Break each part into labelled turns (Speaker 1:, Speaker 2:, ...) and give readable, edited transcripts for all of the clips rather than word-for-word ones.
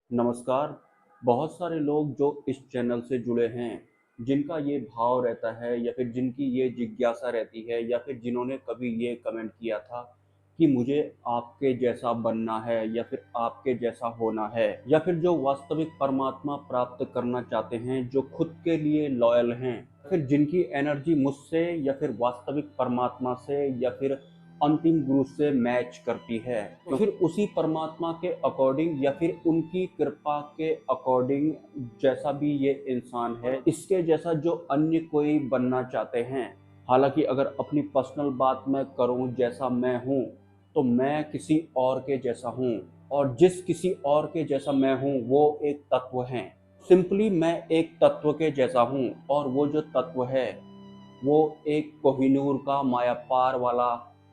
Speaker 1: नमस्कार। बहुत सारे लोग जो इस चैनल से जुड़े हैं, जिनका ये भाव रहता है या फिर जिनकी ये जिज्ञासा रहती है या फिर जिन्होंने कभी ये कमेंट किया था कि मुझे आपके जैसा बनना है या फिर आपके जैसा होना है या फिर जो वास्तविक परमात्मा प्राप्त करना चाहते हैं, जो खुद के लिए लॉयल हैं, फिर जिनकी एनर्जी मुझसे या फिर वास्तविक परमात्मा से या फिर अंतिम गुरु से मैच करती है, तो फिर उसी परमात्मा के अकॉर्डिंग या फिर उनकी कृपा के अकॉर्डिंग जैसा भी ये इंसान है, इसके जैसा जो अन्य कोई बनना चाहते हैं। हालांकि अगर अपनी पर्सनल बात मैं करूं, जैसा मैं हूं, तो मैं किसी और के जैसा हूं, और जिस किसी और के जैसा मैं हूं वो एक तत्व है। सिंपली मैं एक तत्व के जैसा हूं, और वो जो तत्व है वो एक कोहिनूर का माया पार वाला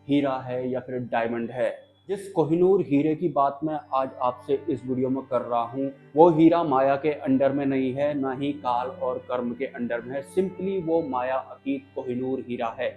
Speaker 1: हीरा है या फिर डायमंड है। जिस कोहिनूर हीरे की बात मैं आज आपसे इस वीडियो में कर रहा हूँ, वो हीरा माया के अंडर में नहीं है, ना ही काल और कर्म के अंडर में है। सिंपली वो माया अतीत कोहिनूर हीरा है,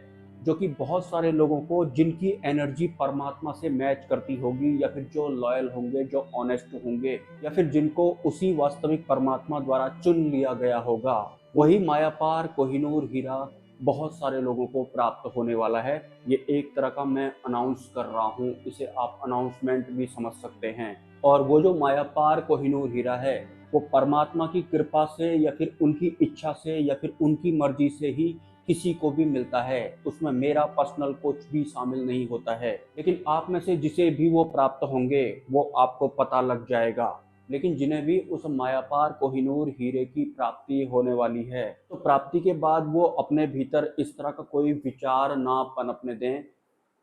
Speaker 1: जो कि बहुत सारे लोगों को, जिनकी एनर्जी परमात्मा से मैच करती होगी या फिर जो लॉयल होंगे, जो ऑनेस्ट होंगे, या फिर जिनको उसी वास्तविक परमात्मा द्वारा चुन लिया गया होगा, वही मायापार कोहिनूर हीरा बहुत सारे लोगों को प्राप्त होने वाला है। ये एक तरह का मैं अनाउंस कर रहा हूँ, इसे आप अनाउंसमेंट भी समझ सकते हैं। और वो जो मायापार कोहिनूर हीरा है, वो परमात्मा की कृपा से या फिर उनकी इच्छा से या फिर उनकी मर्जी से ही किसी को भी मिलता है। उसमें मेरा पर्सनल कुछ भी शामिल नहीं होता है। लेकिन आप में से जिसे भी वो प्राप्त होंगे, वो आपको पता लग जाएगा। लेकिन जिन्हें भी उस मायापार कोहिनूर हीरे की प्राप्ति होने वाली है, तो प्राप्ति के बाद वो अपने भीतर इस तरह का कोई विचार ना पनपने दें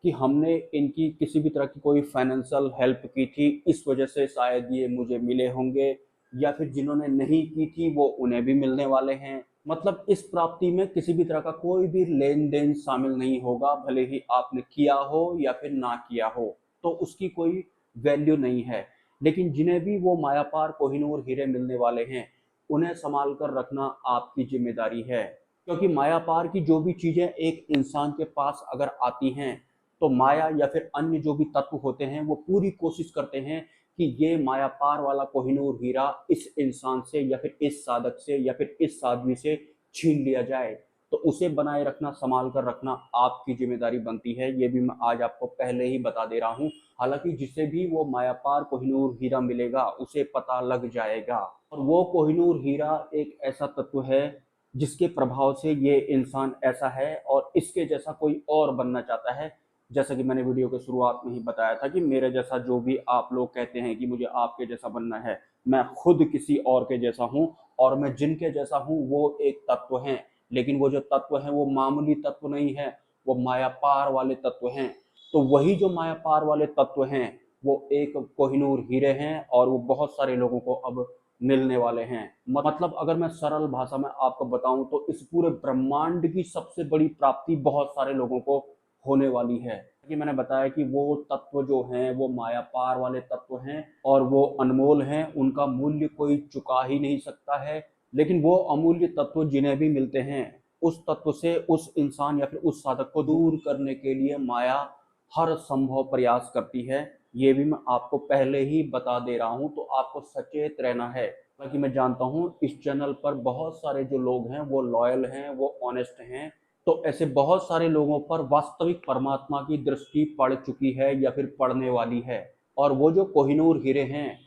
Speaker 1: कि हमने इनकी किसी भी तरह की कोई फाइनेंशियल हेल्प की थी, इस वजह से शायद ये मुझे मिले होंगे, या फिर जिन्होंने नहीं की थी वो उन्हें भी मिलने वाले हैं। मतलब इस प्राप्ति में किसी भी तरह का कोई भी लेन देन शामिल नहीं होगा, भले ही आपने किया हो या फिर ना किया हो, तो उसकी कोई वैल्यू नहीं है। लेकिन जिन्हें भी वो मायापार कोहिनूर हीरे मिलने वाले हैं, उन्हें संभाल कर रखना आपकी जिम्मेदारी है। क्योंकि मायापार की जो भी चीजें एक इंसान के पास अगर आती हैं, तो माया या फिर अन्य जो भी तत्व होते हैं, वो पूरी कोशिश करते हैं कि ये माया पार वाला कोहिनूर हीरा इस इंसान से या फिर इस साधक से या फिर इस साध्वी से छीन लिया जाए। तो उसे बनाए रखना, संभाल कर रखना आपकी जिम्मेदारी बनती है। ये भी मैं आज आपको पहले ही बता दे रहा हूँ। हालांकि जिसे भी वो मायापार कोहिनूर हीरा मिलेगा, उसे पता लग जाएगा। और वो कोहिनूर हीरा एक ऐसा तत्व है जिसके प्रभाव से ये इंसान ऐसा है और इसके जैसा कोई और बनना चाहता है। जैसा कि मैंने वीडियो के शुरुआत में ही बताया था कि मेरे जैसा जो भी आप लोग कहते हैं कि मुझे आपके जैसा बनना है, मैं खुद किसी और के जैसा हूँ। और मैं जिनके जैसा हूँ वो एक तत्व हैं, लेकिन वो जो तत्व हैं वो मामूली तत्व नहीं है, वो मायापार वाले तत्व हैं। तो वही जो मायापार वाले तत्व हैं, वो एक कोहिनूर हीरे हैं, और वो बहुत सारे लोगों को अब मिलने वाले हैं। मतलब अगर मैं सरल भाषा में आपको बताऊं, तो इस पूरे ब्रह्मांड की सबसे बड़ी प्राप्ति बहुत सारे लोगों को होने वाली है। कि मैंने बताया कि वो तत्व जो हैं वो माया पार वाले तत्व हैं, और वो अनमोल हैं, उनका मूल्य कोई चुका ही नहीं सकता है। लेकिन वो अमूल्य तत्व जिन्हें भी मिलते हैं, उस तत्व से उस इंसान या फिर उस साधक को दूर करने के लिए माया हर संभव प्रयास करती है। ये भी मैं आपको पहले ही बता दे रहा हूँ, तो आपको सचेत रहना है। हालांकि मैं जानता हूँ इस चैनल पर बहुत सारे जो लोग हैं वो लॉयल हैं, वो ऑनेस्ट हैं। तो ऐसे बहुत सारे लोगों पर वास्तविक परमात्मा की दृष्टि पड़ चुकी है या फिर पड़ने वाली है। और वो जो कोहिनूर हीरे हैं,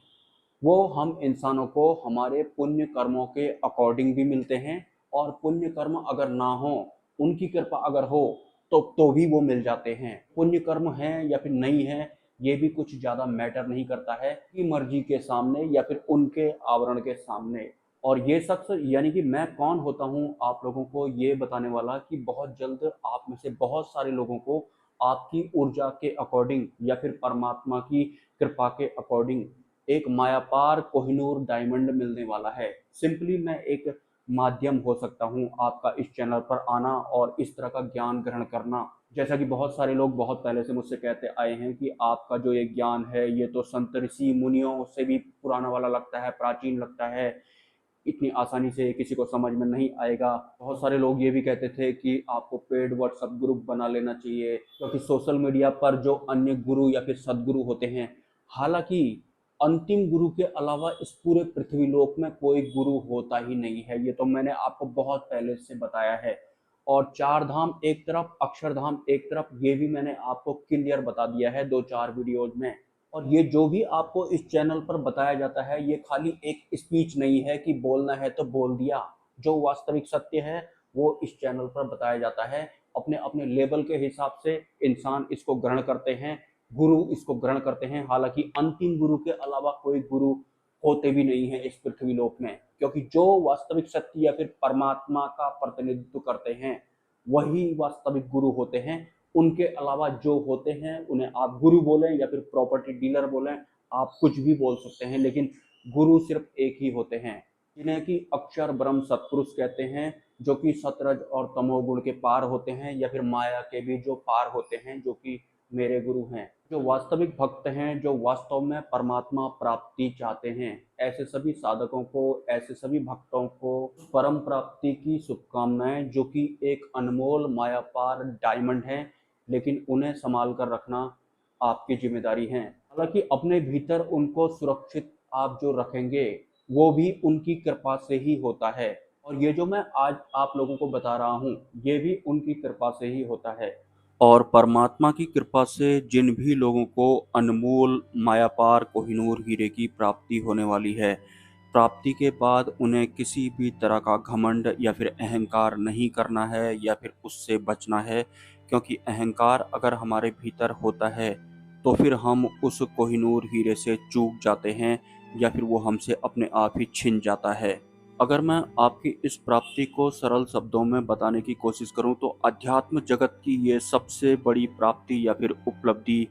Speaker 1: वो हम इंसानों को हमारे पुण्य कर्मों के अकॉर्डिंग भी मिलते हैं। और पुण्य कर्म अगर ना हो, उनकी कृपा अगर हो, तो भी वो मिल जाते हैं। पुण्य कर्म है या फिर नहीं है, ये भी कुछ ज़्यादा मैटर नहीं करता है कि मर्जी के सामने या फिर उनके आवरण के सामने। और ये शख्स यानी कि मैं कौन होता हूँ आप लोगों को ये बताने वाला, कि बहुत जल्द आप में से बहुत सारे लोगों को आपकी ऊर्जा के अकॉर्डिंग या फिर परमात्मा की कृपा के अकॉर्डिंग एक मायापार कोहिनूर डायमंड मिलने वाला है। सिंपली मैं एक माध्यम हो सकता हूँ आपका इस चैनल पर आना और इस तरह का ज्ञान ग्रहण करना। जैसा कि बहुत सारे लोग बहुत पहले से मुझसे कहते आए हैं कि आपका जो ये ज्ञान है, ये तो संत ऋषि मुनियों से भी पुराना वाला लगता है, प्राचीन लगता है, इतनी आसानी से किसी को समझ में नहीं आएगा। बहुत सारे लोग ये भी कहते थे कि आपको पेड व्हाट्सएप ग्रुप बना लेना चाहिए, क्योंकि सोशल मीडिया पर जो अन्य गुरु या फिर सदगुरु होते हैं, हालांकि अंतिम गुरु के अलावा इस पूरे पृथ्वीलोक में कोई गुरु होता ही नहीं है। ये तो मैंने आपको बहुत पहले से बताया है। और चार धाम एक तरफ, अक्षरधाम एक तरफ, ये भी मैंने आपको क्लियर बता दिया है 2-4 वीडियोज में। और ये जो भी आपको इस चैनल पर बताया जाता है, ये खाली एक स्पीच नहीं है कि बोलना है तो बोल दिया। जो वास्तविक सत्य है वो इस चैनल पर बताया जाता है। अपने अपने लेवल के हिसाब से इंसान इसको ग्रहण करते हैं, गुरु इसको ग्रहण करते हैं। हालांकि अंतिम गुरु के अलावा कोई गुरु होते भी नहीं है इस पृथ्वीलोक में, क्योंकि जो वास्तविक सत्य या फिर परमात्मा का प्रतिनिधित्व करते हैं वही वास्तविक गुरु होते हैं। उनके अलावा जो होते हैं उन्हें आप गुरु बोलें या फिर प्रॉपर्टी डीलर बोलें, आप कुछ भी बोल सकते हैं, लेकिन गुरु सिर्फ एक ही होते हैं, जिन्हें कि अक्षर ब्रह्म सत्पुरुष कहते हैं, जो कि सतरज और तमोगुण के पार होते हैं या फिर माया के भी जो पार होते हैं, जो कि मेरे गुरु हैं। जो वास्तविक भक्त हैं, जो वास्तव में परमात्मा प्राप्ति चाहते हैं, ऐसे सभी साधकों को, ऐसे सभी भक्तों को परम प्राप्ति की शुभकामनाएं, जो कि एक अनमोल माया पार डायमंड है, लेकिन उन्हें संभाल कर रखना आपकी जिम्मेदारी है। हालांकि अपने भीतर उनको सुरक्षित आप जो रखेंगे वो भी उनकी कृपा से ही होता है। और ये जो मैं आज आप लोगों को बता रहा हूँ, ये भी उनकी कृपा से ही होता है। और परमात्मा की कृपा से जिन भी लोगों को अनमोल मायापार कोहिनूर हीरे की प्राप्ति होने वाली है, प्राप्ति के बाद उन्हें किसी भी तरह का घमंड या फिर अहंकार नहीं करना है या फिर उससे बचना है। क्योंकि अहंकार अगर हमारे भीतर होता है तो फिर हम उस कोहिनूर हीरे से चूक जाते हैं या फिर वो हमसे अपने आप ही छिन जाता है। अगर मैं आपकी इस प्राप्ति को सरल शब्दों में बताने की कोशिश करूं तो अध्यात्म जगत की ये सबसे बड़ी प्राप्ति या फिर उपलब्धि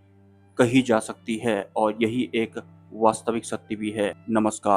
Speaker 1: कही जा सकती है, और यही एक वास्तविक सत्य भी है। नमस्कार।